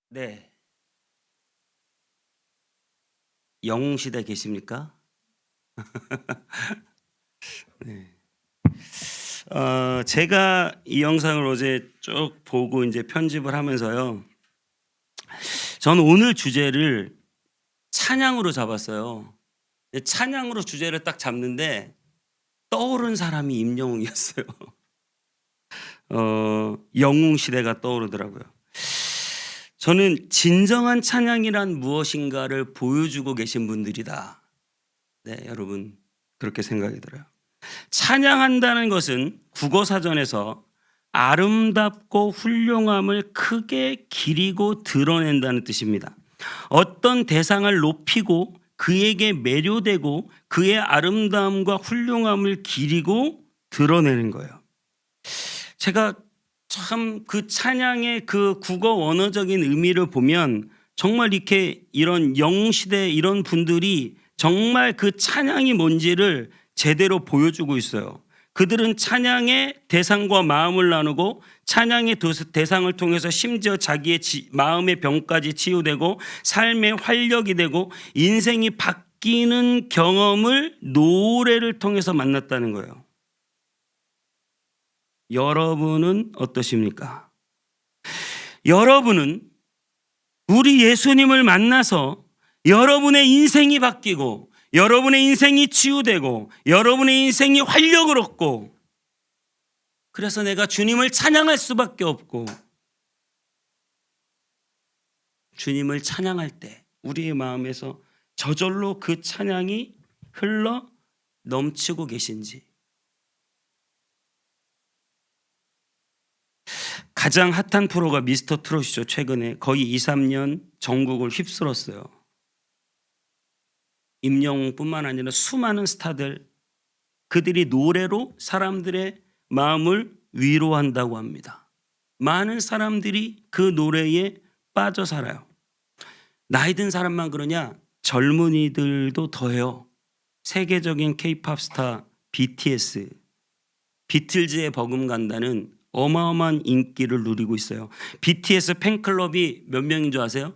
네. 영웅시대 계십니까? 네. 제가 이 영상을 어제 쭉 보고 이제 편집을 하면서요. 저는 오늘 주제를 찬양으로 잡았어요. 찬양으로 주제를 딱 잡는데 떠오른 사람이 임영웅이었어요. 영웅시대가 떠오르더라고요. 저는 진정한 찬양이란 무엇인가를 보여주고 계신 분들이다. 네, 여러분 그렇게 생각이 들어요. 찬양한다는 것은 국어사전에서 아름답고 훌륭함을 크게 기리고 드러낸다는 뜻입니다. 어떤 대상을 높이고 그에게 매료되고 그의 아름다움과 훌륭함을 기리고 드러내는 거예요. 제가 참 그 찬양의 그 국어 원어적인 의미를 보면 정말 이렇게 이런 영웅시대 이런 분들이 정말 그 찬양이 뭔지를 제대로 보여주고 있어요. 그들은 찬양의 대상과 마음을 나누고 찬양의 대상을 통해서 심지어 자기의 마음의 병까지 치유되고 삶의 활력이 되고 인생이 바뀌는 경험을 노래를 통해서 만났다는 거예요. 여러분은 어떠십니까? 여러분은 우리 예수님을 만나서 여러분의 인생이 바뀌고 여러분의 인생이 치유되고 여러분의 인생이 활력을 얻고 그래서 내가 주님을 찬양할 수밖에 없고 주님을 찬양할 때 우리의 마음에서 저절로 그 찬양이 흘러 넘치고 계신지 가장 핫한 프로가 미스터 트롯이죠. 최근에 거의 2, 3년 전국을 휩쓸었어요. 임영웅뿐만 아니라 수많은 스타들 그들이 노래로 사람들의 마음을 위로한다고 합니다. 많은 사람들이 그 노래에 빠져 살아요. 나이 든 사람만 그러냐? 젊은이들도 더해요. 세계적인 K-팝 스타 BTS, 비틀즈의 버금간다는 어마어마한 인기를 누리고 있어요. BTS 팬클럽이 몇 명인 줄 아세요?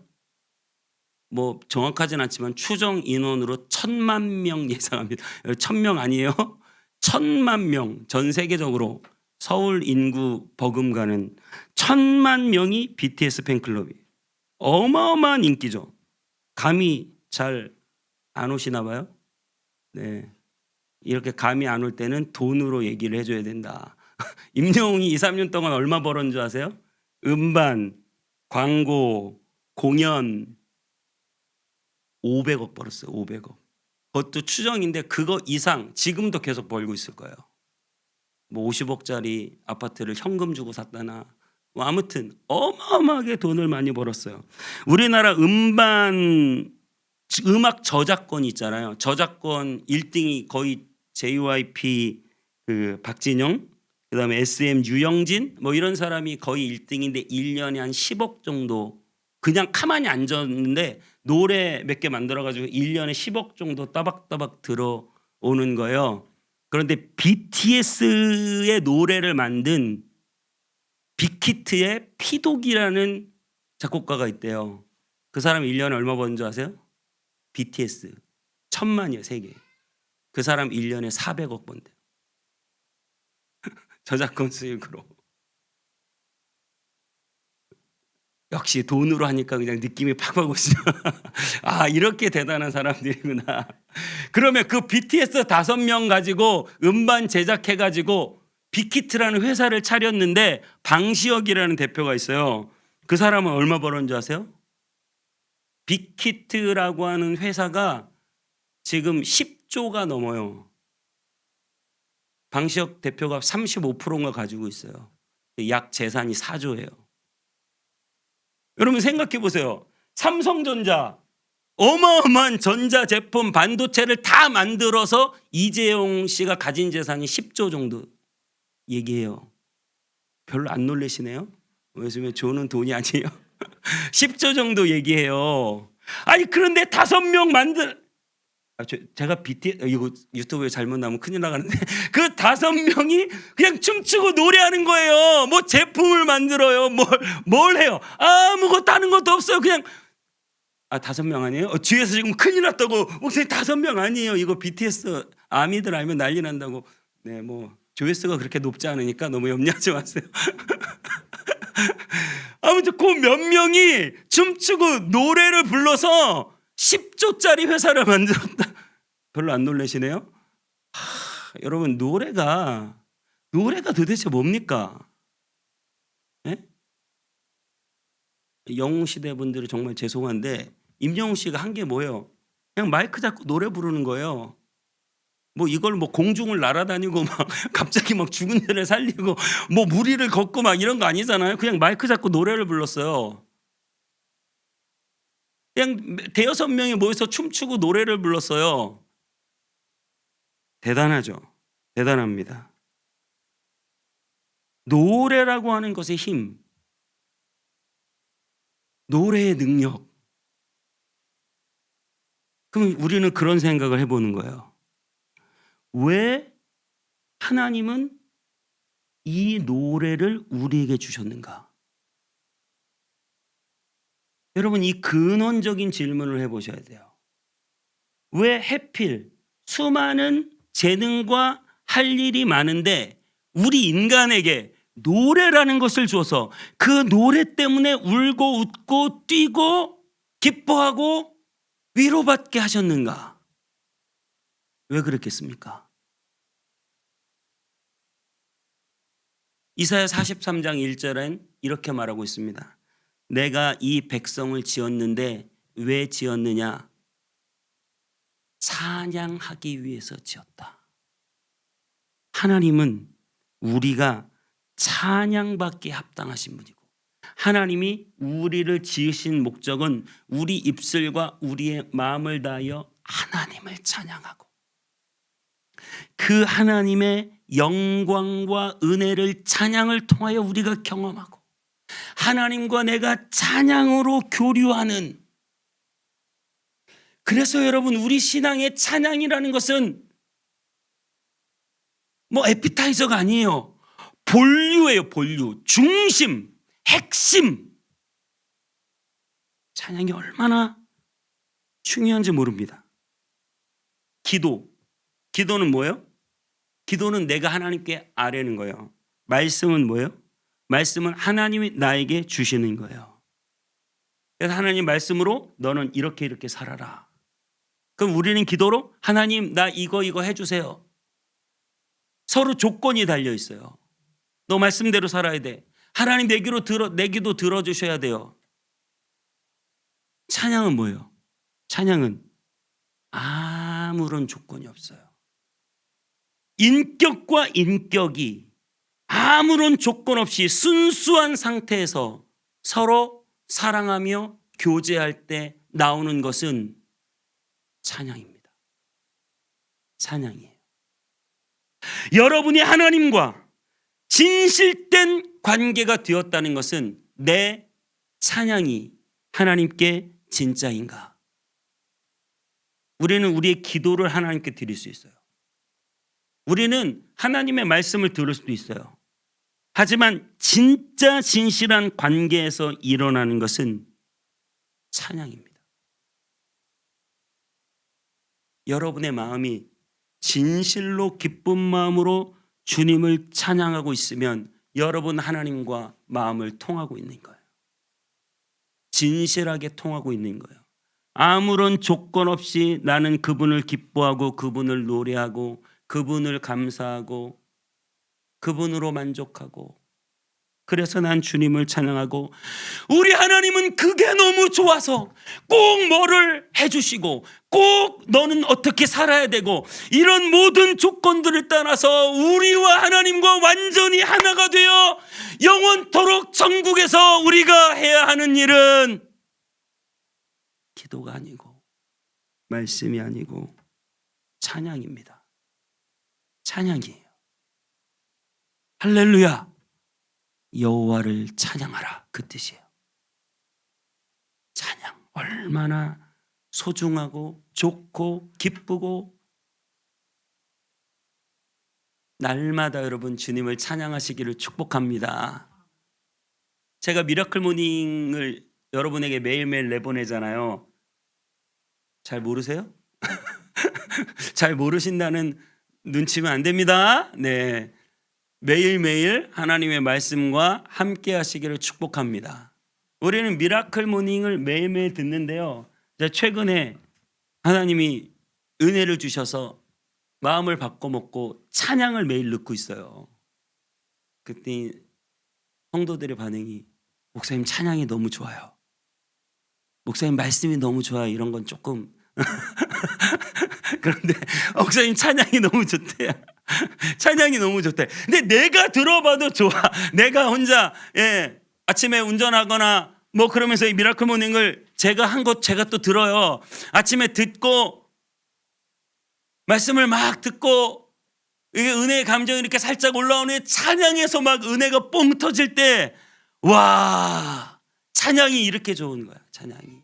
뭐 정확하진 않지만 추정 인원으로 1,000만 명 예상합니다. 1,000명 아니에요? 1,000만 명 전 세계적으로 서울 인구 버금가는 1,000만 명이 BTS 팬클럽이 어마어마한 인기죠. 감이 잘 안 오시나 봐요. 네, 이렇게 감이 안 올 때는 돈으로 얘기를 해줘야 된다. 임영웅이 2, 3년 동안 얼마 벌었는 줄 아세요? 음반, 광고, 공연 500억 벌었어요. 500억. 그것도 추정인데 그거 이상 지금도 계속 벌고 있을 거예요. 뭐 50억짜리 아파트를 현금 주고 샀다나 뭐 아무튼 어마어마하게 돈을 많이 벌었어요. 우리나라 음악 저작권 있잖아요. 저작권 1등이 거의 JYP 그 박진영, 그다음에 SM 유영진 뭐 이런 사람이 거의 1등인데 1년에 한 10억 정도 그냥 가만히 앉았는데 노래 몇 개 만들어가지고 1년에 10억 정도 따박따박 들어오는 거예요. 그런데 BTS의 노래를 만든 빅히트의 피독이라는 작곡가가 있대요. 그 사람 1년에 얼마 버는 줄 아세요? BTS 1,000만이요, 3개. 그 사람 1년에 400억 번대요. 저작권 수익으로. 역시 돈으로 하니까 그냥 느낌이 팍팍 오시죠. 아, 이렇게 대단한 사람들이구나. 그러면 그 BTS 5명 가지고 음반 제작해가지고 빅히트라는 회사를 차렸는데 방시혁이라는 대표가 있어요. 그 사람은 얼마 벌었는 줄 아세요? 빅히트라고 하는 회사가 지금 10조가 넘어요. 방시혁 대표가 35%인가 가지고 있어요. 약 재산이 4조예요. 여러분 생각해 보세요. 삼성전자 어마어마한 전자제품 반도체를 다 만들어서 이재용 씨가 가진 재산이 10조 정도 얘기해요. 별로 안 놀라시네요. 왜냐면 조는 돈이 아니에요. 10조 정도 얘기해요. 아니 그런데 5명 제가 BTS 이거 유튜브에 잘못 나오면 큰일 나가는데 그 5명이 그냥 춤추고 노래하는 거예요. 뭐 제품을 만들어요. 뭘 해요? 아무것도 하는 것도 없어요. 그냥 5명 아니에요? 뒤에서 지금 큰일 났다고. 목사님 5명 아니에요. 이거 BTS 아미들 알면 난리 난다고. 네, 뭐 조회수가 그렇게 높지 않으니까 너무 염려하지 마세요. 아무튼 그 몇 명이 춤추고 노래를 불러서 10조짜리 회사를 만들었다. 별로 안 놀라시네요? 여러분 노래가 도대체 뭡니까? 예? 영웅 시대 분들이 정말 죄송한데 임영웅 씨가 한 게 뭐예요? 그냥 마이크 잡고 노래 부르는 거예요. 뭐 이걸 뭐 공중을 날아다니고 막 갑자기 막 죽은 애를 살리고 뭐 무리를 걷고 막 이런 거 아니잖아요. 그냥 마이크 잡고 노래를 불렀어요. 그냥 5-6명이 모여서 춤추고 노래를 불렀어요. 대단하죠. 대단합니다. 노래라고 하는 것의 힘, 노래의 능력. 그럼 우리는 그런 생각을 해보는 거예요. 왜 하나님은 이 노래를 우리에게 주셨는가? 여러분 이 근원적인 질문을 해보셔야 돼요. 왜 하필 수많은 재능과 할 일이 많은데 우리 인간에게 노래라는 것을 줘서 그 노래 때문에 울고 웃고 뛰고 기뻐하고 위로받게 하셨는가? 왜 그랬겠습니까? 이사야 43장 1절엔 이렇게 말하고 있습니다. 내가 이 백성을 지었는데 왜 지었느냐? 찬양하기 위해서 지었다. 하나님은 우리가 찬양받기에 합당하신 분이고 하나님이 우리를 지으신 목적은 우리 입술과 우리의 마음을 다하여 하나님을 찬양하고 그 하나님의 영광과 은혜를 찬양을 통하여 우리가 경험하고 하나님과 내가 찬양으로 교류하는. 그래서 여러분 우리 신앙의 찬양이라는 것은 뭐 에피타이저가 아니에요. 본류예요. 본류. 중심, 핵심. 찬양이 얼마나 중요한지 모릅니다. 기도는 뭐예요? 기도는 내가 하나님께 아뢰는 거예요. 말씀은 뭐예요? 말씀은 하나님이 나에게 주시는 거예요. 그래서 하나님 말씀으로 너는 이렇게 살아라. 그럼 우리는 기도로 하나님 나 이거 해주세요. 서로 조건이 달려 있어요. 너 말씀대로 살아야 돼. 하나님 내 기도 들어주셔야 돼요. 찬양은 뭐예요? 찬양은 아무런 조건이 없어요. 인격과 인격이 아무런 조건 없이 순수한 상태에서 서로 사랑하며 교제할 때 나오는 것은 찬양입니다. 찬양이에요. 여러분이 하나님과 진실된 관계가 되었다는 것은 내 찬양이 하나님께 진짜인가? 우리는 우리의 기도를 하나님께 드릴 수 있어요. 우리는 하나님의 말씀을 들을 수도 있어요. 하지만 진짜 진실한 관계에서 일어나는 것은 찬양입니다. 여러분의 마음이 진실로 기쁜 마음으로 주님을 찬양하고 있으면 여러분 하나님과 마음을 통하고 있는 거예요. 진실하게 통하고 있는 거예요. 아무런 조건 없이 나는 그분을 기뻐하고 그분을 노래하고 그분을 감사하고 그분으로 만족하고 그래서 난 주님을 찬양하고 우리 하나님은 그게 너무 좋아서 꼭 뭐를 해주시고 꼭 너는 어떻게 살아야 되고 이런 모든 조건들을 떠나서 우리와 하나님과 완전히 하나가 되어 영원토록 천국에서 우리가 해야 하는 일은 기도가 아니고 말씀이 아니고 찬양입니다. 찬양이에요. 할렐루야. 여호와를 찬양하라 그 뜻이에요. 찬양 얼마나 소중하고 좋고 기쁘고 날마다 여러분 주님을 찬양하시기를 축복합니다. 제가 미라클 모닝을 여러분에게 매일매일 내보내잖아요. 잘 모르세요? 잘 모르신다는 눈치면 안 됩니다. 네, 매일매일 하나님의 말씀과 함께 하시기를 축복합니다. 우리는 미라클 모닝을 매일매일 듣는데요. 최근에 하나님이 은혜를 주셔서 마음을 바꿔먹고 찬양을 매일 듣고 있어요. 그때 성도들의 반응이 목사님 찬양이 너무 좋아요. 목사님 말씀이 너무 좋아요. 이런 건 조금 그런데 목사님 찬양이 너무 좋대요. 찬양이 너무 좋대. 근데 내가 들어봐도 좋아. 내가 혼자 아침에 운전하거나 뭐 그러면서 이 미라클 모닝을 제가 한 것 제가 또 들어요. 아침에 듣고 말씀을 막 듣고 이게 은혜의 감정이 이렇게 살짝 올라오는 찬양에서 막 은혜가 뻥 터질 때 와, 찬양이 이렇게 좋은 거야. 찬양이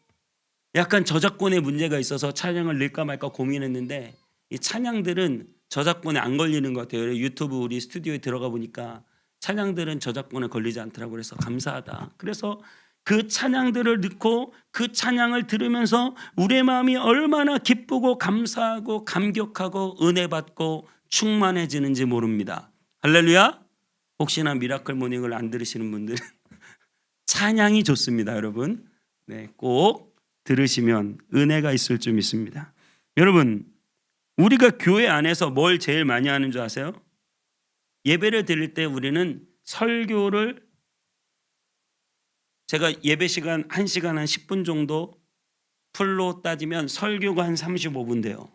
약간 저작권에 문제가 있어서 찬양을 넣을까 말까 고민했는데 이 찬양들은 저작권에 안 걸리는 것 같아요. 유튜브 우리 스튜디오에 들어가 보니까 찬양들은 저작권에 걸리지 않더라고요. 그래서 감사하다. 그래서 그 찬양들을 넣고 그 찬양을 들으면서 우리의 마음이 얼마나 기쁘고 감사하고 감격하고 은혜 받고 충만해지는지 모릅니다. 할렐루야. 혹시나 미라클 모닝을 안 들으시는 분들은 찬양이 좋습니다. 여러분, 네, 꼭 들으시면 은혜가 있을 줄 믿습니다. 여러분, 우리가 교회 안에서 뭘 제일 많이 하는 줄 아세요? 예배를 드릴 때 우리는 설교를 제가 예배 시간 1시간 한 10분 정도 풀로 따지면 설교가 한 35분 돼요.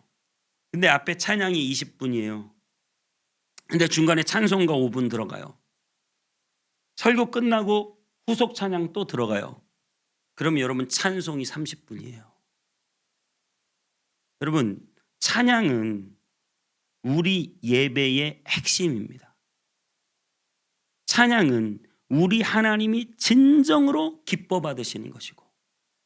근데 앞에 찬양이 20분이에요. 근데 중간에 찬송가 5분 들어가요. 설교 끝나고 후속 찬양 또 들어가요. 그럼 여러분 찬송이 30분이에요. 여러분 찬양은 우리 예배의 핵심입니다. 찬양은 우리 하나님이 진정으로 기뻐 받으시는 것이고,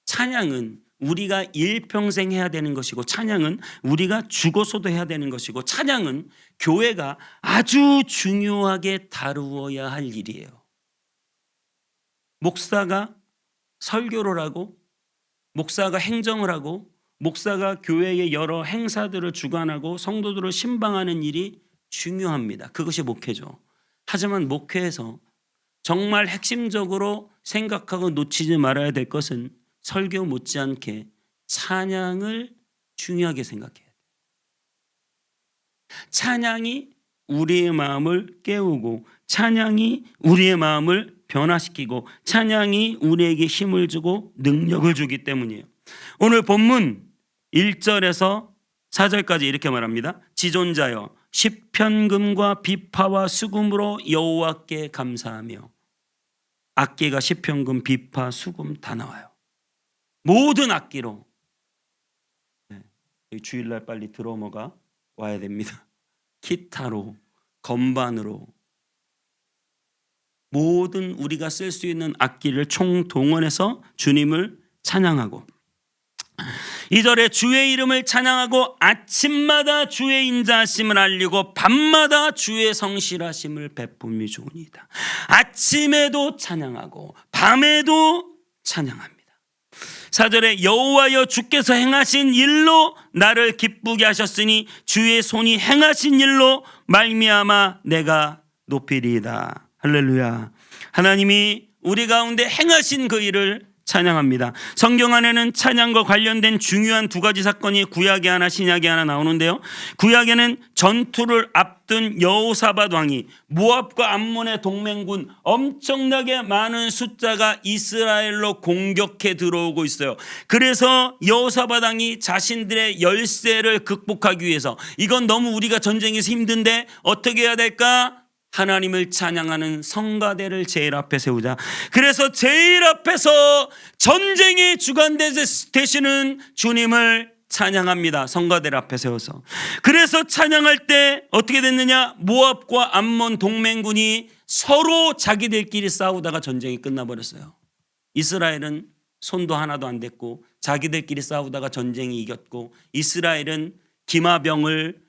찬양은 우리가 일평생 해야 되는 것이고, 찬양은 우리가 죽어서도 해야 되는 것이고, 찬양은 교회가 아주 중요하게 다루어야 할 일이에요. 목사가 설교를 하고, 목사가 행정을 하고, 목사가 교회의 여러 행사들을 주관하고 성도들을 신방하는 일이 중요합니다. 그것이 목회죠. 하지만 목회에서 정말 핵심적으로 생각하고 놓치지 말아야 될 것은 설교 못지않게 찬양을 중요하게 생각해야 돼요. 찬양이 우리의 마음을 깨우고, 찬양이 우리의 마음을 변화시키고, 찬양이 우리에게 힘을 주고 능력을 주기 때문이에요. 오늘 본문 1절에서 4절까지 이렇게 말합니다. 지존자여 시편금과 비파와 수금으로 여호와께 감사하며. 악기가 시편금, 비파, 수금 다 나와요. 모든 악기로. 주일날 빨리 드러머가 와야 됩니다. 기타로, 건반으로, 모든 우리가 쓸 수 있는 악기를 총동원해서 주님을 찬양하고, 2절에 주의 이름을 찬양하고 아침마다 주의 인자하심을 알리고 밤마다 주의 성실하심을 베품이 좋으니이다. 아침에도 찬양하고 밤에도 찬양합니다. 4절에 여호와여 주께서 행하신 일로 나를 기쁘게 하셨으니 주의 손이 행하신 일로 말미암아 내가 높이리이다. 할렐루야. 하나님이 우리 가운데 행하신 그 일을 찬양합니다. 성경 안에는 찬양과 관련된 중요한 두 가지 사건이 구약에 하나 신약에 하나 나오는데요. 구약에는 전투를 앞둔 여호사밧 왕이 모압과 암몬의 동맹군 엄청나게 많은 숫자가 이스라엘로 공격해 들어오고 있어요. 그래서 여호사밧 왕이 자신들의 열세를 극복하기 위해서, 이건 너무 우리가 전쟁에서 힘든데 어떻게 해야 될까? 하나님을 찬양하는 성가대를 제일 앞에 세우자. 그래서 제일 앞에서 전쟁의 주관 되시는 주님을 찬양합니다. 성가대를 앞에 세워서. 그래서 찬양할 때 어떻게 됐느냐? 모압과 암몬 동맹군이 서로 자기들끼리 싸우다가 전쟁이 끝나버렸어요. 이스라엘은 손도 하나도 안 댔고 자기들끼리 싸우다가 전쟁이 이겼고 이스라엘은 기마병을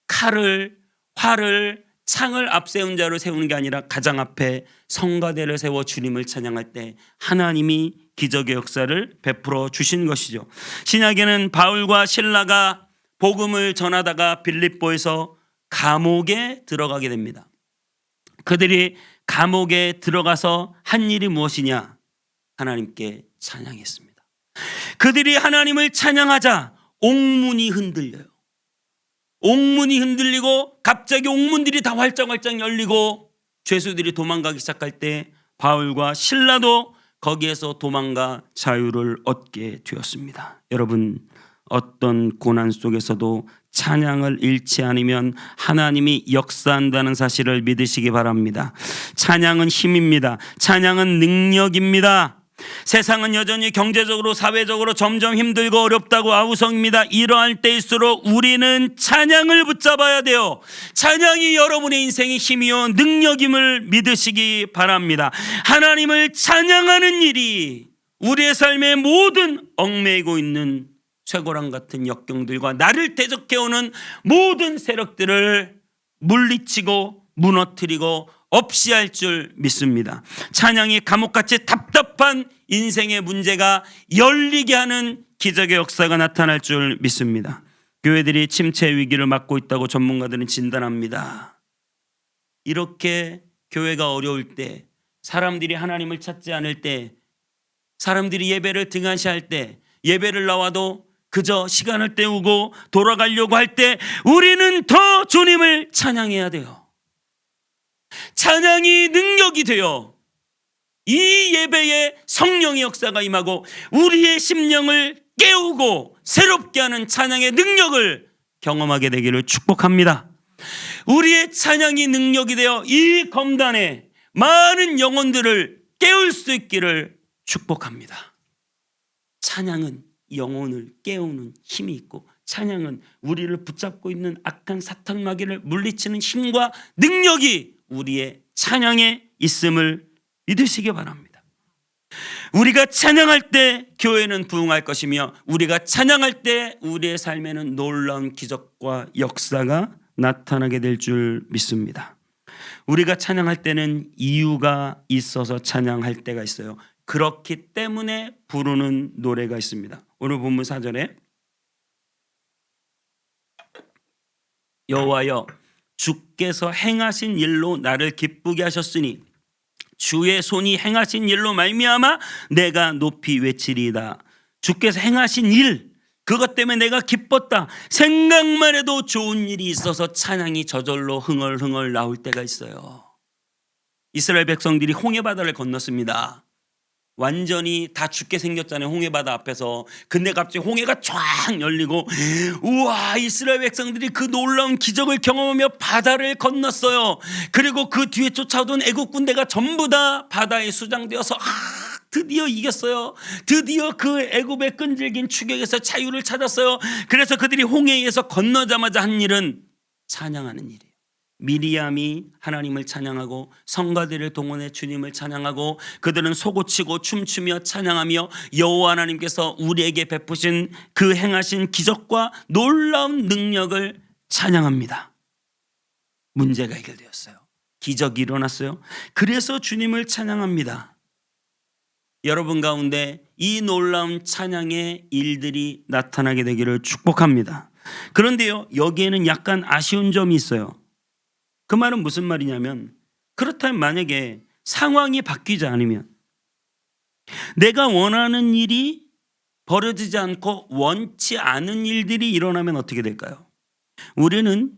칼을 활을 창을 앞세운 자로 세우는 게 아니라 가장 앞에 성가대를 세워 주님을 찬양할 때 하나님이 기적의 역사를 베풀어 주신 것이죠. 신약에는 바울과 실라가 복음을 전하다가 빌립보에서 감옥에 들어가게 됩니다. 그들이 감옥에 들어가서 한 일이 무엇이냐? 하나님께 찬양했습니다. 그들이 하나님을 찬양하자 옥문이 흔들려요. 옥문이 흔들리고 갑자기 옥문들이 다 활짝활짝 열리고 죄수들이 도망가기 시작할 때 바울과 실라도 거기에서 도망가 자유를 얻게 되었습니다. 여러분, 어떤 고난 속에서도 찬양을 잃지 않으면 하나님이 역사한다는 사실을 믿으시기 바랍니다. 찬양은 힘입니다. 찬양은 능력입니다. 세상은 여전히 경제적으로 사회적으로 점점 힘들고 어렵다고 아우성입니다. 이러할 때일수록 우리는 찬양을 붙잡아야 돼요. 찬양이 여러분의 인생의 힘이요 능력임을 믿으시기 바랍니다. 하나님을 찬양하는 일이 우리의 삶의 모든 얽매이고 있는 쇠고랑 같은 역경들과 나를 대적해오는 모든 세력들을 물리치고 무너뜨리고 없이 할 줄 믿습니다. 찬양이 감옥같이 답답한 인생의 문제가 열리게 하는 기적의 역사가 나타날 줄 믿습니다. 교회들이 침체 위기를 맞고 있다고 전문가들은 진단합니다. 이렇게 교회가 어려울 때, 사람들이 하나님을 찾지 않을 때, 사람들이 예배를 등한시할 때, 예배를 나와도 그저 시간을 때우고 돌아가려고 할 때 우리는 더 주님을 찬양해야 돼요. 찬양이 능력이 되어 이 예배에 성령의 역사가 임하고 우리의 심령을 깨우고 새롭게 하는 찬양의 능력을 경험하게 되기를 축복합니다. 우리의 찬양이 능력이 되어 이 검단에 많은 영혼들을 깨울 수 있기를 축복합니다. 찬양은 영혼을 깨우는 힘이 있고 찬양은 우리를 붙잡고 있는 악한 사탄 마귀를 물리치는 힘과 능력이 우리의 찬양에 있음을 믿으시기 바랍니다. 우리가 찬양할 때 교회는 부흥할 것이며 우리가 찬양할 때 우리의 삶에는 놀라운 기적과 역사가 나타나게 될 줄 믿습니다. 우리가 찬양할 때는 이유가 있어서 찬양할 때가 있어요. 그렇기 때문에 부르는 노래가 있습니다. 오늘 본문 4절에 여호와여 주께서 행하신 일로 나를 기쁘게 하셨으니 주의 손이 행하신 일로 말미암아 내가 높이 외치리이다. 주께서 행하신 일, 그것 때문에 내가 기뻤다. 생각만 해도 좋은 일이 있어서 찬양이 저절로 흥얼흥얼 나올 때가 있어요. 이스라엘 백성들이 홍해바다를 건넜습니다. 완전히 다 죽게 생겼잖아요. 홍해바다 앞에서. 근데 갑자기 홍해가 쫙 열리고 우와, 이스라엘 백성들이 그 놀라운 기적을 경험하며 바다를 건넜어요. 그리고 그 뒤에 쫓아오던 애국 군대가 전부 다 바다에 수장되어서 드디어 이겼어요. 드디어 그 애굽의 끈질긴 추격에서 자유를 찾았어요. 그래서 그들이 홍해에서 건너자마자 한 일은 찬양하는 일이에요. 미리암이 하나님을 찬양하고 성가대를 동원해 주님을 찬양하고 그들은 소고치고 춤추며 찬양하며 여호와 하나님께서 우리에게 베푸신 그 행하신 기적과 놀라운 능력을 찬양합니다. 문제가 해결되었어요. 기적이 일어났어요. 그래서 주님을 찬양합니다. 여러분 가운데 이 놀라운 찬양의 일들이 나타나게 되기를 축복합니다. 그런데요, 여기에는 약간 아쉬운 점이 있어요. 그 말은 무슨 말이냐면, 그렇다면 만약에 상황이 바뀌지 않으면, 내가 원하는 일이 벌어지지 않고 원치 않은 일들이 일어나면 어떻게 될까요? 우리는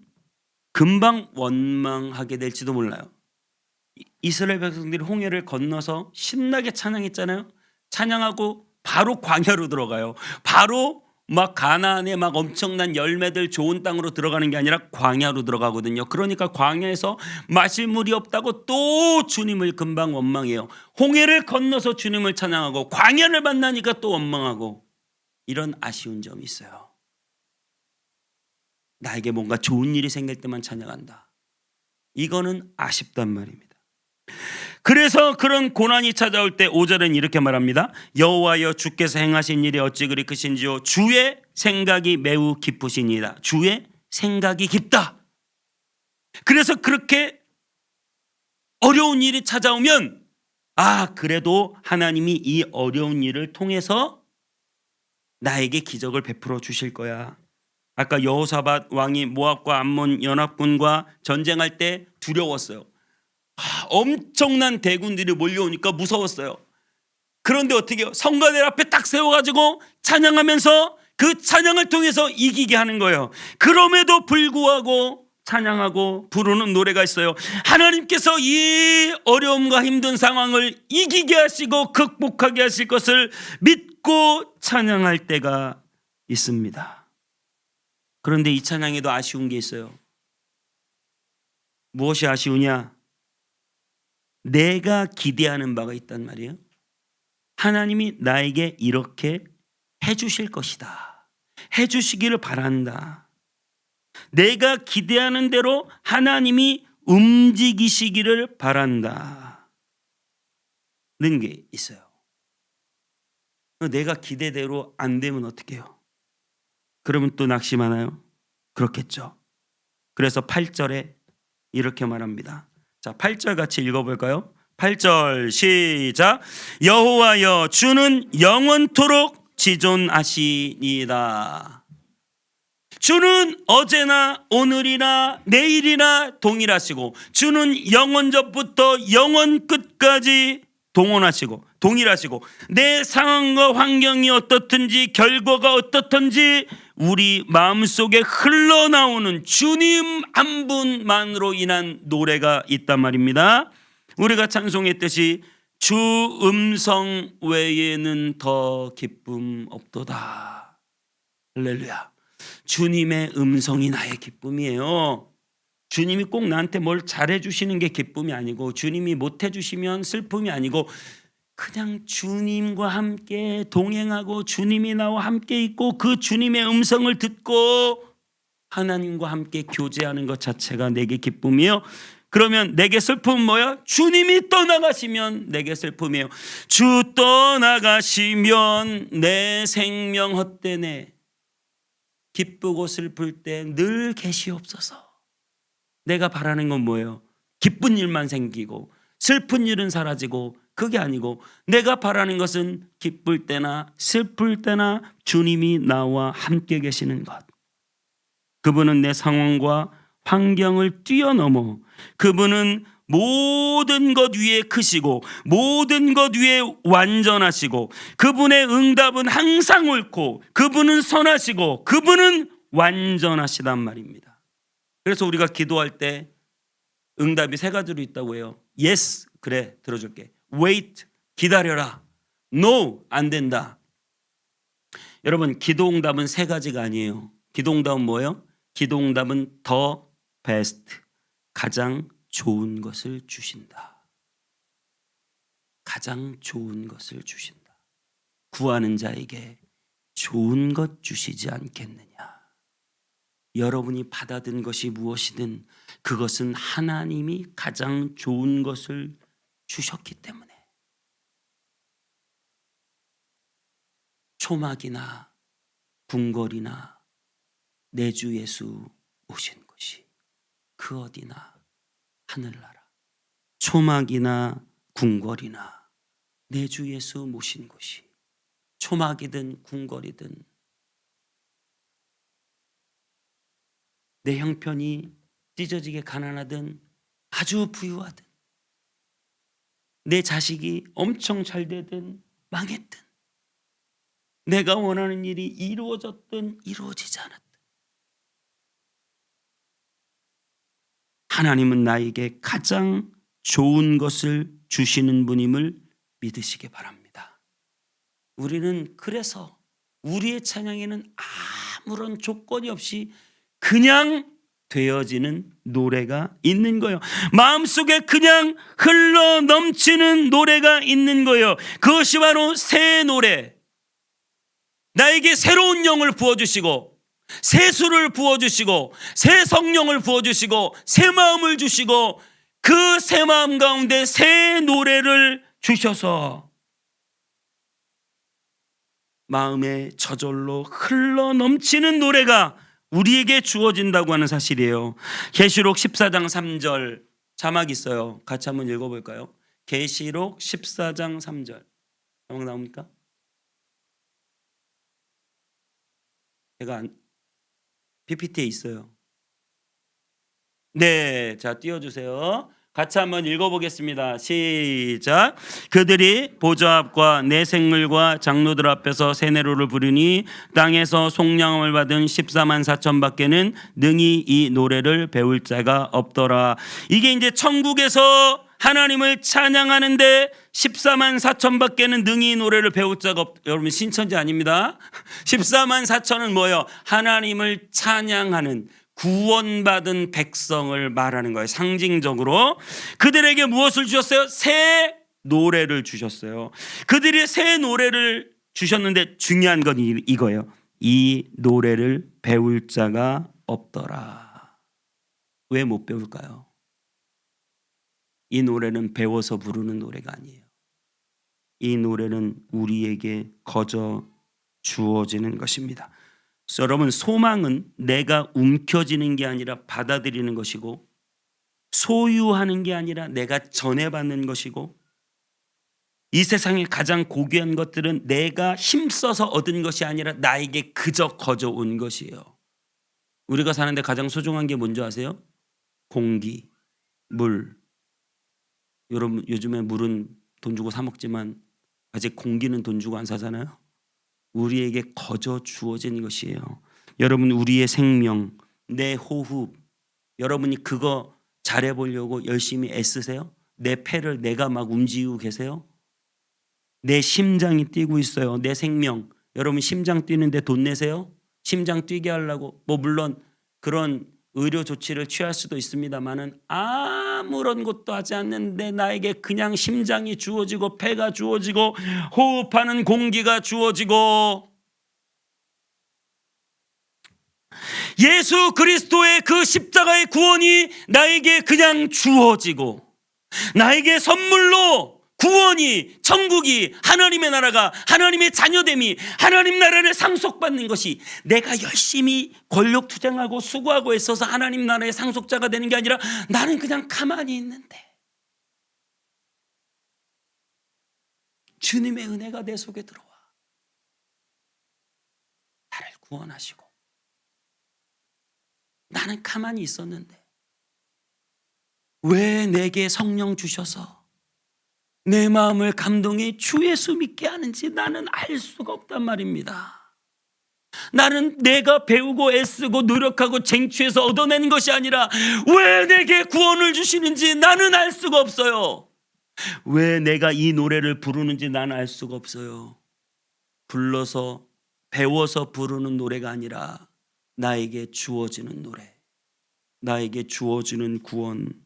금방 원망하게 될지도 몰라요. 이스라엘 백성들이 홍해를 건너서 신나게 찬양했잖아요. 찬양하고 바로 광야로 들어가요. 바로 막 가나안에 막 엄청난 열매들 좋은 땅으로 들어가는 게 아니라 광야로 들어가거든요. 그러니까 광야에서 마실 물이 없다고 또 주님을 금방 원망해요. 홍해를 건너서 주님을 찬양하고 광야를 만나니까 또 원망하고, 이런 아쉬운 점이 있어요. 나에게 뭔가 좋은 일이 생길 때만 찬양한다. 이거는 아쉽단 말입니다. 그래서 그런 고난이 찾아올 때 5절은 이렇게 말합니다. 여호와여 주께서 행하신 일이 어찌 그리 크신지요. 주의 생각이 매우 깊으시니이다. 주의 생각이 깊다. 그래서 그렇게 어려운 일이 찾아오면 그래도 하나님이 이 어려운 일을 통해서 나에게 기적을 베풀어 주실 거야. 아까 여호사밧 왕이 모압과 암몬 연합군과 전쟁할 때 두려웠어요. 엄청난 대군들이 몰려오니까 무서웠어요. 그런데 어떻게 해요? 성가대 앞에 딱 세워가지고 찬양하면서 그 찬양을 통해서 이기게 하는 거예요. 그럼에도 불구하고 찬양하고 부르는 노래가 있어요. 하나님께서 이 어려움과 힘든 상황을 이기게 하시고 극복하게 하실 것을 믿고 찬양할 때가 있습니다. 그런데 이 찬양에도 아쉬운 게 있어요. 무엇이 아쉬우냐? 내가 기대하는 바가 있단 말이에요. 하나님이 나에게 이렇게 해주실 것이다. 해주시기를 바란다. 내가 기대하는 대로 하나님이 움직이시기를 바란다. 는 게 있어요. 내가 기대대로 안 되면 어떻게 해요? 그러면 또 낙심하나요? 그렇겠죠. 그래서 8절에 이렇게 말합니다. 자, 8절 같이 읽어볼까요? 8절 시작. 여호와여 주는 영원토록 지존하시니이다. 주는 어제나 오늘이나 내일이나 동일하시고 주는 영원 전부터 영원 끝까지 동일하시고 내 상황과 환경이 어떻든지 결과가 어떻든지 우리 마음속에 흘러나오는 주님 한 분만으로 인한 노래가 있단 말입니다. 우리가 찬송했듯이 주 음성 외에는 더 기쁨 없도다. 할렐루야. 주님의 음성이 나의 기쁨이에요. 주님이 꼭 나한테 뭘 잘해 주시는 게 기쁨이 아니고 주님이 못해 주시면 슬픔이 아니고 그냥 주님과 함께 동행하고 주님이 나와 함께 있고 그 주님의 음성을 듣고 하나님과 함께 교제하는 것 자체가 내게 기쁨이에요. 그러면 내게 슬픔은 뭐야? 주님이 떠나가시면 내게 슬픔이에요. 주 떠나가시면 내 생명 헛되네. 기쁘고 슬플 때 늘 계시옵소서. 내가 바라는 건 뭐예요? 기쁜 일만 생기고 슬픈 일은 사라지고 그게 아니고 내가 바라는 것은 기쁠 때나 슬플 때나 주님이 나와 함께 계시는 것. 그분은 내 상황과 환경을 뛰어넘어 그분은 모든 것 위에 크시고 모든 것 위에 완전하시고 그분의 응답은 항상 옳고 그분은 선하시고 그분은 완전하시단 말입니다. 그래서 우리가 기도할 때 응답이 세 가지로 있다고 해요. Yes, 그래 들어줄게. Wait, 기다려라. No, 안 된다. 여러분 기도응답은 세 가지가 아니에요. 기도응답은 뭐예요? 기도응답은 the best, 가장 좋은 것을 주신다. 가장 좋은 것을 주신다. 구하는 자에게 좋은 것 주시지 않겠느냐. 여러분이 받아든 것이 무엇이든 그것은 하나님이 가장 좋은 것을 주셨기 때문에 초막이나 궁궐이나 내 주 예수 오신 곳이 그 어디나 하늘나라. 초막이나 궁궐이나 내 주 예수 모신 곳이 초막이든 궁궐이든 내 형편이 찢어지게 가난하든 아주 부유하든 내 자식이 엄청 잘 되든 망했든 내가 원하는 일이 이루어졌든 이루어지지 않았든 하나님은 나에게 가장 좋은 것을 주시는 분임을 믿으시기 바랍니다. 우리는 그래서 우리의 찬양에는 아무런 조건이 없이 그냥 되어지는 노래가 있는 거예요. 마음속에 그냥 흘러 넘치는 노래가 있는 거예요. 그것이 바로 새 노래. 나에게 새로운 영을 부어주시고 새 술을 부어주시고 새 성령을 부어주시고 새 마음을 주시고 그 새 마음 가운데 새 노래를 주셔서 마음에 저절로 흘러 넘치는 노래가 우리에게 주어진다고 하는 사실이에요. 계시록 14장 3절 자막 있어요. 같이 한번 읽어볼까요? 계시록 14장 3절 자막 나옵니까? 제가 PPT에 있어요. 네, 자 띄워주세요. 같이 한번 읽어보겠습니다. 시작. 그들이 보좌 앞과 내 생물과 장로들 앞에서 세네로를 부르니 땅에서 속량함을 받은 14만 4천 밖에는 능히 이 노래를 배울 자가 없더라. 이게 이제 천국에서 하나님을 찬양하는데 14만 4천 밖에는 능히 노래를 배울 자가 여러분 신천지 아닙니다. 14만 4천은 뭐예요? 하나님을 찬양하는 구원받은 백성을 말하는 거예요. 상징적으로 그들에게 무엇을 주셨어요? 새 노래를 주셨어요. 그들이 새 노래를 주셨는데 중요한 건 이거예요. 이 노래를 배울 자가 없더라. 왜 못 배울까요? 이 노래는 배워서 부르는 노래가 아니에요. 이 노래는 우리에게 거저 주어지는 것입니다. 여러분, 소망은 내가 움켜쥐는 게 아니라 받아들이는 것이고, 소유하는 게 아니라 내가 전해받는 것이고, 이 세상의 가장 고귀한 것들은 내가 힘써서 얻은 것이 아니라 나에게 그저 거저 온 것이에요. 우리가 사는데 가장 소중한 게 뭔지 아세요? 공기, 물. 여러분, 요즘에 물은 돈 주고 사 먹지만 아직 공기는 돈 주고 안 사잖아요. 우리에게 거저 주어진 것이에요. 여러분, 우리의 생명, 내 호흡, 여러분이 그거 잘해보려고 열심히 애쓰세요? 내 폐를 내가 막 움직이고 계세요? 내 심장이 뛰고 있어요. 내 생명, 여러분 심장 뛰는데 돈 내세요? 심장 뛰게 하려고 물론 그런 의료 조치를 취할 수도 있습니다만은 아무런 것도 하지 않는데 나에게 그냥 심장이 주어지고 폐가 주어지고 호흡하는 공기가 주어지고 예수 그리스도의 그 십자가의 구원이 나에게 그냥 주어지고 나에게 선물로 구원이, 천국이, 하나님의 나라가, 하나님의 자녀됨이, 하나님 나라를 상속받는 것이 내가 열심히 권력 투쟁하고 수고하고 있어서 하나님 나라의 상속자가 되는 게 아니라 나는 그냥 가만히 있는데 주님의 은혜가 내 속에 들어와 나를 구원하시고 나는 가만히 있었는데 왜 내게 성령 주셔서 내 마음을 감동해 주 예수 믿게 하는지 나는 알 수가 없단 말입니다. 나는 내가 배우고 애쓰고 노력하고 쟁취해서 얻어내는 것이 아니라 왜 내게 구원을 주시는지 나는 알 수가 없어요. 왜 내가 이 노래를 부르는지 나는 알 수가 없어요. 불러서 배워서 부르는 노래가 아니라 나에게 주어지는 노래, 나에게 주어지는 구원.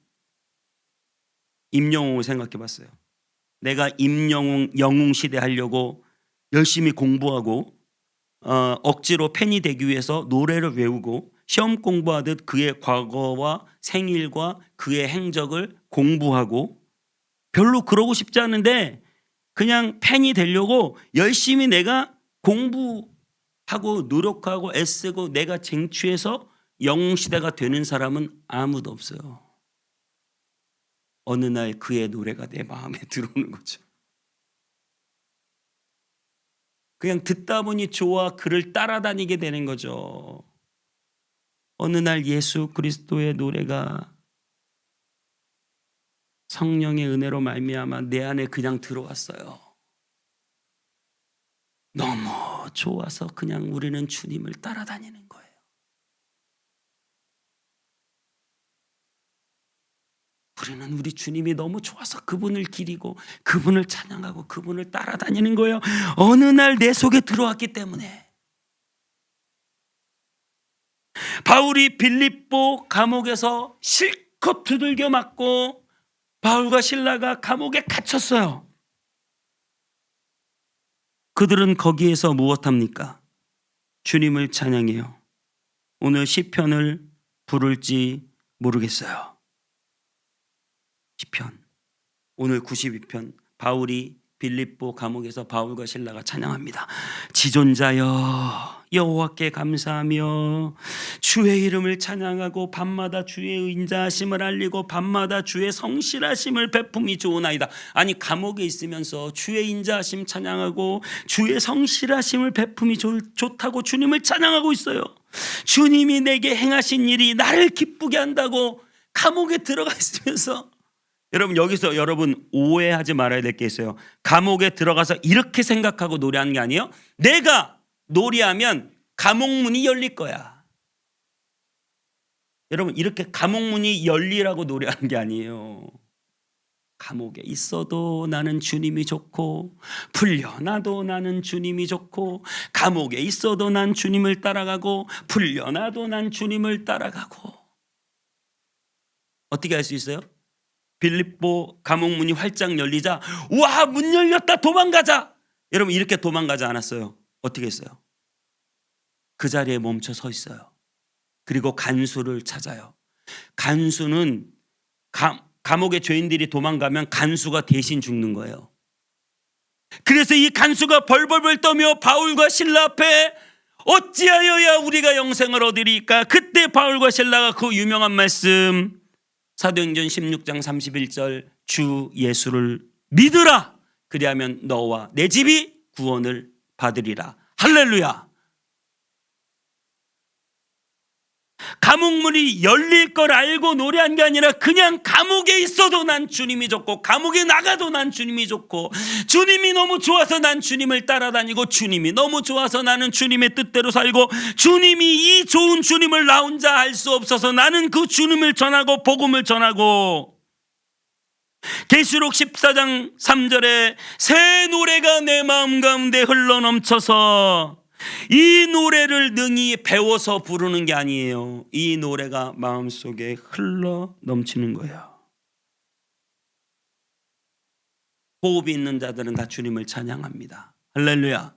임영웅을 생각해 봤어요. 내가 영웅 시대 하려고 열심히 공부하고 억지로 팬이 되기 위해서 노래를 외우고 시험 공부하듯 그의 과거와 생일과 그의 행적을 공부하고 별로 그러고 싶지 않은데 그냥 팬이 되려고 열심히 내가 공부하고 노력하고 애쓰고 내가 쟁취해서 영웅 시대가 되는 사람은 아무도 없어요. 어느 날 그의 노래가 내 마음에 들어오는 거죠. 그냥 듣다 보니 좋아 그를 따라다니게 되는 거죠. 어느 날 예수 그리스도의 노래가 성령의 은혜로 말미암아 내 안에 그냥 들어왔어요. 너무 좋아서 그냥 우리는 주님을 따라다니는 거예요. 우리는 우리 주님이 너무 좋아서 그분을 기리고 그분을 찬양하고 그분을 따라다니는 거예요. 어느 날 내 속에 들어왔기 때문에. 바울이 빌립보 감옥에서 실컷 두들겨 맞고 바울과 실라가 감옥에 갇혔어요. 그들은 거기에서 무엇합니까? 주님을 찬양해요. 오늘 시편을 부를지 모르겠어요. 시편. 오늘 92편 바울이 빌립보 감옥에서 바울과 실라가 찬양합니다. 지존자여 여호와께 감사하며 주의 이름을 찬양하고 밤마다 주의 인자하심을 알리고 밤마다 주의 성실하심을 베품이 좋으나이다. 아니 감옥에 있으면서 주의 인자하심 찬양하고 주의 성실하심을 베품이 좋다고 주님을 찬양하고 있어요. 주님이 내게 행하신 일이 나를 기쁘게 한다고 감옥에 들어가 있으면서, 여러분 여기서 여러분 오해하지 말아야 될 게 있어요. 감옥에 들어가서 이렇게 생각하고 노래하는 게 아니에요. 내가 노래하면 감옥문이 열릴 거야. 여러분 이렇게 감옥문이 열리라고 노래하는 게 아니에요. 감옥에 있어도 나는 주님이 좋고 풀려나도 나는 주님이 좋고 감옥에 있어도 난 주님을 따라가고 풀려나도 난 주님을 따라가고. 어떻게 할 수 있어요? 빌립보 감옥문이 활짝 열리자 와 문 열렸다 도망가자. 여러분 이렇게 도망가지 않았어요. 어떻게 했어요? 그 자리에 멈춰 서 있어요. 그리고 간수를 찾아요. 간수는 감옥의 죄인들이 도망가면 간수가 대신 죽는 거예요. 그래서 이 간수가 벌벌벌 떠며 바울과 실라 앞에 어찌하여야 우리가 영생을 얻으리까. 그때 바울과 실라가 그 유명한 말씀 사도행전 16장 31절 주 예수를 믿으라 그리하면 너와 내 집이 구원을 받으리라. 할렐루야. 감옥문이 열릴 걸 알고 노래한 게 아니라 그냥 감옥에 있어도 난 주님이 좋고 감옥에 나가도 난 주님이 좋고 주님이 너무 좋아서 난 주님을 따라다니고 주님이 너무 좋아서 나는 주님의 뜻대로 살고 주님이 이 좋은 주님을 나 혼자 알 수 없어서 나는 그 주님을 전하고 복음을 전하고. 계시록 14장 3절에 새 노래가 내 마음 가운데 흘러넘쳐서, 이 노래를 능히 배워서 부르는 게 아니에요. 이 노래가 마음속에 흘러 넘치는 거예요. 호흡이 있는 자들은 다 주님을 찬양합니다. 할렐루야.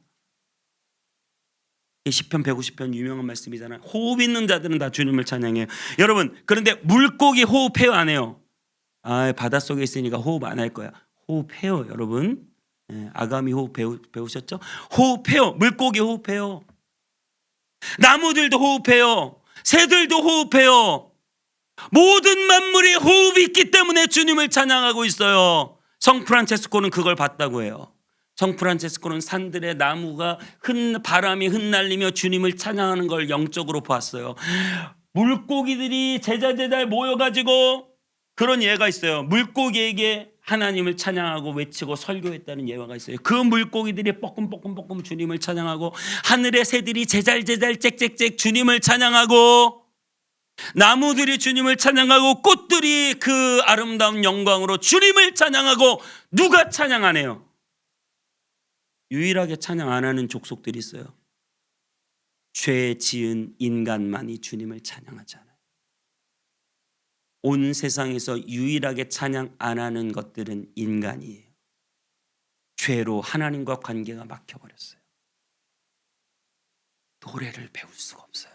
시편 150편 유명한 말씀이잖아요. 호흡 있는 자들은 다 주님을 찬양해요. 여러분 그런데 물고기 호흡해요 안 해요? 바닷속에 있으니까 호흡 안 할 거야. 호흡해요 여러분. 아가미 호흡 배우셨죠? 호흡해요. 물고기 호흡해요. 나무들도 호흡해요. 새들도 호흡해요. 모든 만물이 호흡이 있기 때문에 주님을 찬양하고 있어요. 성 프란체스코는 그걸 봤다고 해요. 성 프란체스코는 산들의 나무가 바람이 흩날리며 주님을 찬양하는 걸 영적으로 봤어요. 물고기들이 제자제자 모여가지고 그런 예가 있어요. 물고기에게 하나님을 찬양하고 외치고 설교했다는 예화가 있어요. 그 물고기들이 뻐끔뻐끔 주님을 찬양하고 하늘의 새들이 제잘제잘 짹짹짹 주님을 찬양하고 나무들이 주님을 찬양하고 꽃들이 그 아름다운 영광으로 주님을 찬양하고. 누가 찬양 안 해요? 유일하게 찬양 안 하는 족속들이 있어요. 죄 지은 인간만이 주님을 찬양하지 않아요. 온 세상에서 유일하게 찬양 안 하는 것들은 인간이에요. 죄로 하나님과 관계가 막혀버렸어요. 노래를 배울 수가 없어요.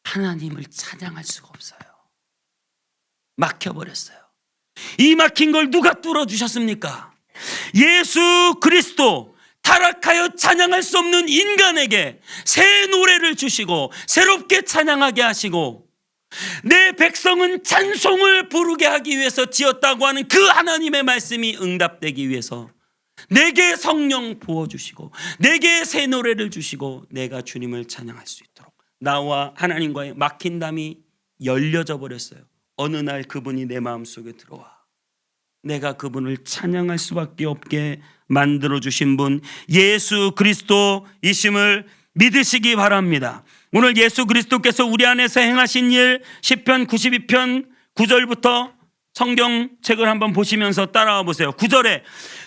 하나님을 찬양할 수가 없어요. 막혀버렸어요. 이 막힌 걸 누가 뚫어주셨습니까? 예수 그리스도. 타락하여 찬양할 수 없는 인간에게 새 노래를 주시고 새롭게 찬양하게 하시고 내 백성은 찬송을 부르게 하기 위해서 지었다고 하는 그 하나님의 말씀이 응답되기 위해서 내게 성령 부어주시고 내게 새 노래를 주시고 내가 주님을 찬양할 수 있도록 나와 하나님과의 막힌 담이 열려져 버렸어요. 어느 날 그분이 내 마음속에 들어와 내가 그분을 찬양할 수밖에 없게 만들어주신 분 예수 그리스도이심을 믿으시기 바랍니다. 오늘 예수 그리스도께서 우리 안에서 행하신 일 시편 92편 9절부터 성경책을 한번 보시면서 따라와 보세요. 9절에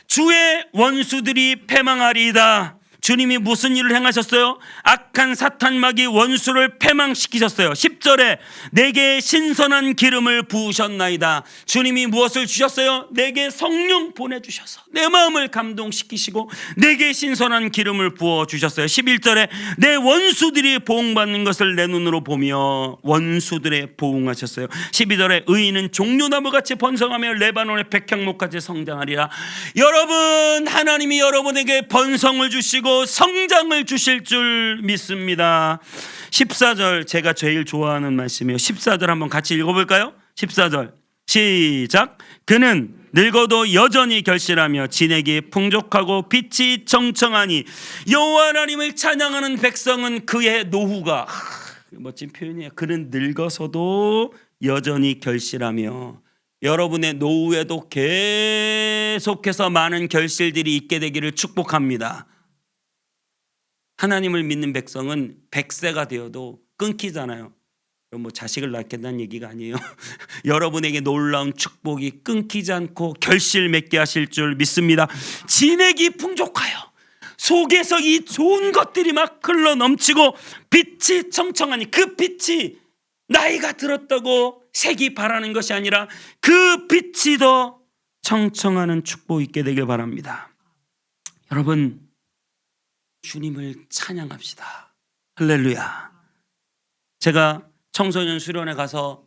주의 원수들이 패망하리이다. 주님이 무슨 일을 행하셨어요? 악한 사탄마귀 원수를 패망시키셨어요. 10절에 내게 신선한 기름을 부으셨나이다. 주님이 무엇을 주셨어요? 내게 성령 보내주셔서 내 마음을 감동시키시고 내게 신선한 기름을 부어주셨어요. 11절에 내 원수들이 보응받는 것을 내 눈으로 보며 원수들의 보응하셨어요. 12절에 의인은 종려나무같이 번성하며 레바논의 백향목같이 성장하리라. 여러분, 하나님이 여러분에게 번성을 주시고 성장을 주실 줄 믿습니다. 14절 제가 제일 좋아하는 말씀이에요. 14절 한번 같이 읽어볼까요? 14절 시작. 그는 늙어도 여전히 결실하며 진액이 풍족하고 빛이 청청하니 여호와 하나님을 찬양하는 백성은 그의 노후가 멋진 표현이에요. 그는 늙어서도 여전히 결실하며 여러분의 노후에도 계속해서 많은 결실들이 있게 되기를 축복합니다. 하나님을 믿는 백성은 100세가 되어도 끊기잖아요. 뭐 자식을 낳겠다는 얘기가 아니에요. 여러분에게 놀라운 축복이 끊기지 않고 결실 맺게 하실 줄 믿습니다. 진액이 풍족하여 속에서 이 좋은 것들이 막 흘러 넘치고 빛이 청청하니 그 빛이 나이가 들었다고 색이 바라는 것이 아니라 그 빛이 더 청청하는 축복이 있게 되길 바랍니다. 여러분, 주님을 찬양합시다. 할렐루야. 제가 청소년 수련회 가서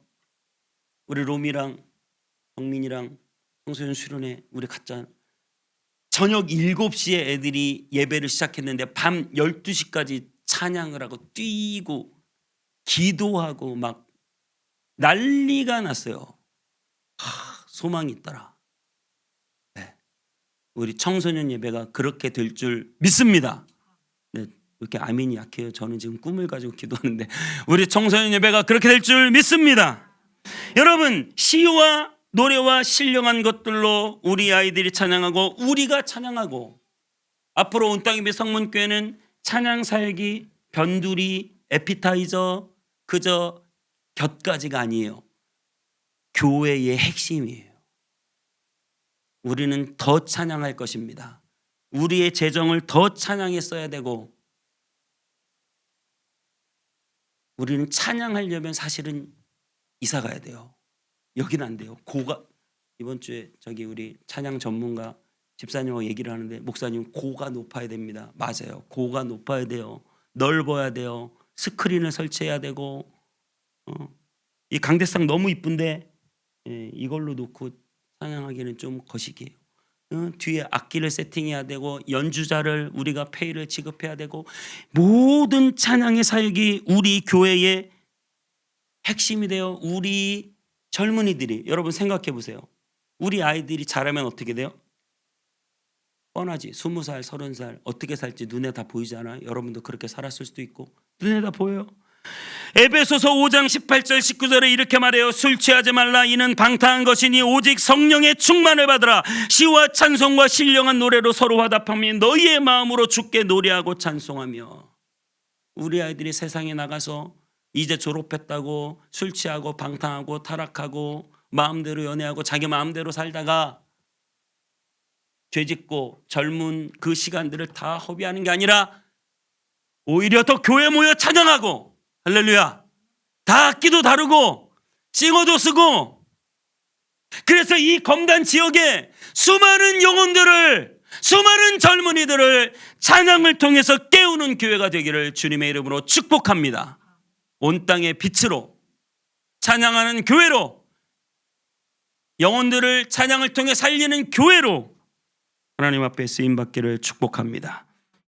우리 로미랑 정민이랑 청소년 수련회 우리 갔잖아요. 저녁 7시에 애들이 예배를 시작했는데 밤 12시까지 찬양을 하고 뛰고 기도하고 막 난리가 났어요. 소망이 있더라. 네. 우리 청소년 예배가 그렇게 될 줄 믿습니다. 네, 왜 이렇게 아멘이 약해요? 저는 지금 꿈을 가지고 기도하는데 우리 청소년 예배가 그렇게 될 줄 믿습니다. 여러분, 시와 노래와 신령한 것들로 우리 아이들이 찬양하고 우리가 찬양하고 앞으로 온땅예배 성문교회는 찬양 사역이 변두리 에피타이저 그저 곁가지가 아니에요. 교회의 핵심이에요. 우리는 더 찬양할 것입니다. 우리의 재정을 더 찬양에 써야 되고 우리는 찬양하려면 사실은 이사 가야 돼요. 여기는 안 돼요. 고가 이번 주에 저기 우리 찬양 전문가 집사님하고 얘기를 하는데 목사님 고가 높아야 됩니다. 맞아요. 고가 높아야 돼요. 넓어야 돼요. 스크린을 설치해야 되고 이 강대상 너무 이쁜데 이걸로 놓고 찬양하기는 좀 거시기해요. 뒤에 악기를 세팅해야 되고 연주자를 우리가 페이를 지급해야 되고 모든 찬양의 사역이 우리 교회의 핵심이 되어 우리 젊은이들이 여러분 생각해 보세요. 우리 아이들이 자라면 어떻게 돼요? 뻔하지. 20살, 30살 어떻게 살지 눈에 다 보이지 않아요? 여러분도 그렇게 살았을 수도 있고 눈에 다 보여요. 에베소서 5장 18절 19절에 이렇게 말해요. 술 취하지 말라. 이는 방탕한 것이니 오직 성령의 충만을 받으라. 시와 찬송과 신령한 노래로 서로 화답하며 너희의 마음으로 주께 노래하고 찬송하며. 우리 아이들이 세상에 나가서 이제 졸업했다고 술 취하고 방탕하고 타락하고 마음대로 연애하고 자기 마음대로 살다가 죄짓고 젊은 그 시간들을 다 허비하는 게 아니라 오히려 더 교회 모여 찬양하고 할렐루야. 다 악기도 다르고 싱어도 쓰고 그래서 이 검단 지역에 수많은 영혼들을 수많은 젊은이들을 찬양을 통해서 깨우는 교회가 되기를 주님의 이름으로 축복합니다. 온 땅의 빛으로 찬양하는 교회로 영혼들을 찬양을 통해 살리는 교회로 하나님 앞에 쓰임받기를 축복합니다.